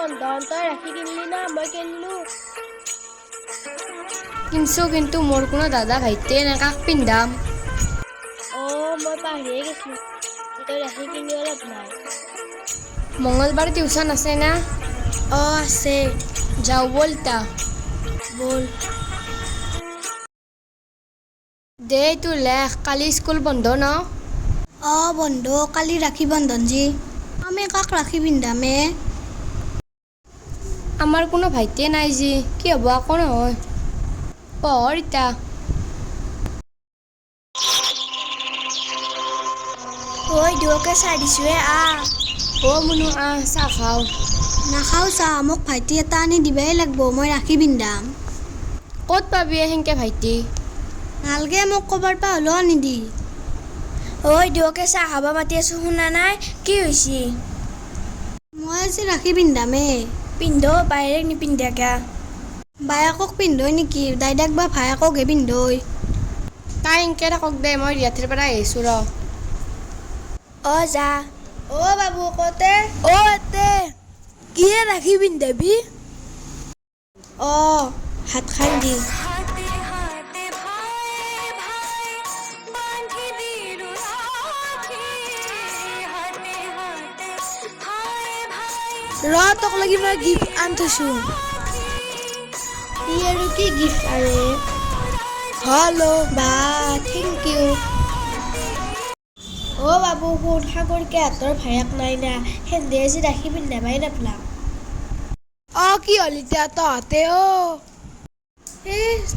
বন্ধন তই ৰাখি কিনলি না মই কিনলো কিন্তু মোৰ কোনো দাদা ভাইটিয়ে এনেকাক পিন্ধাম। মই পাহৰিয়ে গৈছিলো তই ৰাখি কিনি অলপ নাই মঙ্গলবাৰে টিউচন আছে না? আছে যাওঁ ব'ল তা। বল দে তোৰ লেখ, কালি স্কুল বন্ধ ন? বন্ধ, কালি ৰাখি বন্ধন যি। আমি কাক ৰাখি পিন্ধামে? আমাৰ কোনো ভাইটিয়ে নাই যি, কি হ'ব আকৌ নহয়। পঢ় ইতা। ঐ দুয়োকে চাই দিছোৱে মুনু আহ চাহ খাওঁ। নাখাওঁ চাহ, মোক ভাইটি এটা আনি দিবাই লাগব, মই ৰাখি পিন্ধাম। ক'ত পাবি সেনকে ভাইটি? নালগে মোক ক'বাৰ পৰা হ'লেও আনি দি। ঐ দুয়োকে চাহ খাব মাতি আছো শুনা নাই কি হৈছে? মই আজি ৰাখি পিন্ধামে। পিন্ধ বাহিৰেক নিপিন্ধাকে বায়েকক পিন্ধই নেকি? দাইদাক বা ভায়েককহে পিন্ধই। তাই এনকে থাকক দে, মই ৰিয়াঠিৰ পৰা আহিছোঁ ৰ। যা বাবু কতে? এতে কিয়ে ৰাখি পিন্ধাবি? হাত খান দি। তোক লাগি মই গিফ্ট আন থৈছো। ই আৰু কি গিফ্ট আৰে? হেল্ল' বা থেংক ইউ। বাবু শুন, সাগৰকে হাতৰ ভায়েক নাই না, সেন্দে আজি ৰাখি পিন্ধাবাই নাপলাক। কি হ'ল এতিয়া তহঁতে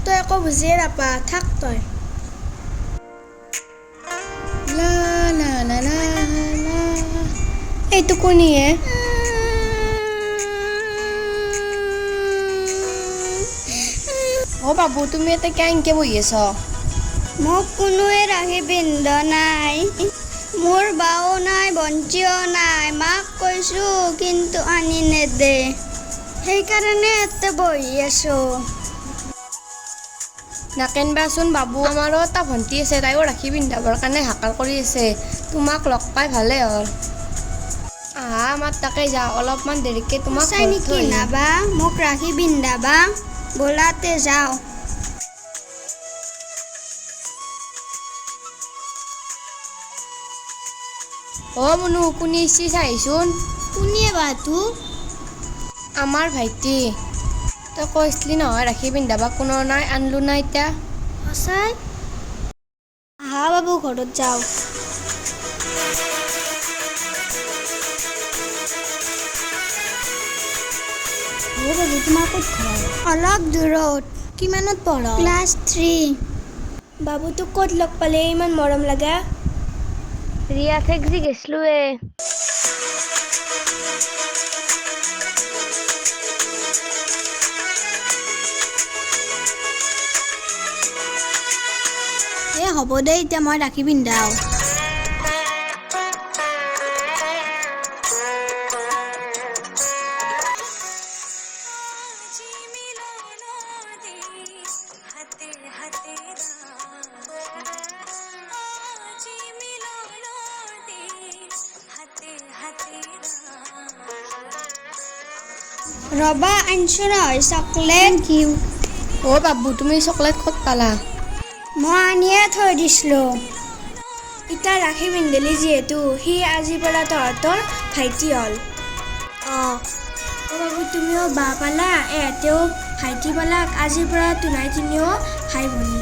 তই একো বুজিয়ে নাপা, থাক তই। লা লা লা লা লা। এইটো কোনিয়ে? বাবু তুমি ইয়াতে কিয় এনকে বহি আছ? মোক কোনোৱে ৰাখি পিন্ধা নাই। মোৰ বাও নাই, ভণ্টিও নাই। মাক কৈছো কিন্তু আনি নেদে, সেইকাৰণে ইয়াতে বহি আছো। নাকেনবাচোন বাবু, আমাৰো এটা ভণ্টি আছে, তাইও ৰাখি পিন্ধাবৰ কাৰণে হাকাৰ কৰি আছে। তোমাক লগ পাই ভালেই হ'ল। আহা আমাৰ তাকে যাওঁ, অলপমান দেৰিকে তোমাক সঁচাই ঘৰত নেকি থৈ আহিম। নাবা? মোক ৰাখি পিন্ধাবা? বোলাতে যাওঁ। মুনু কোনে আহিছি চাহিচোন। কোনে বা তো? আমাৰ ভাইটি। তই কৈছিলি নহয় ৰাখি পিন্ধাবা কোনো নাই, আনলো নাই এতিয়া। সঁচাই? আহা বাবু ঘৰত যাওঁ। বাবু তোমাৰ ক'ত ঘৰ? অলপ দূৰত। কিমানত পঢ়? ক্লাছ 3। বাবু তোক ক'ত লগ পালে ইমান মৰম লগা? ৰিয়াঠেক যি গেছলো হ'ব দে, এতিয়া মই ৰাখি পিন্ধাওঁ। ৰবা আনছো নহয় চকলেট। Thank U. বাবু তুমি চকলেট ক'ত পালা? মই আনিয়ে থৈ দিছিলোঁ। এতিয়া ৰাখি পিন্ধিলি যিহেতু সি আজিৰ পৰা তহঁতৰ ভাইটি হ'ল। বাবু তুমিও বা পালা, এহেঁতেও ভাইটি পালাক, আজিৰ পৰা তোনাই তিনিও ভাই ভনী।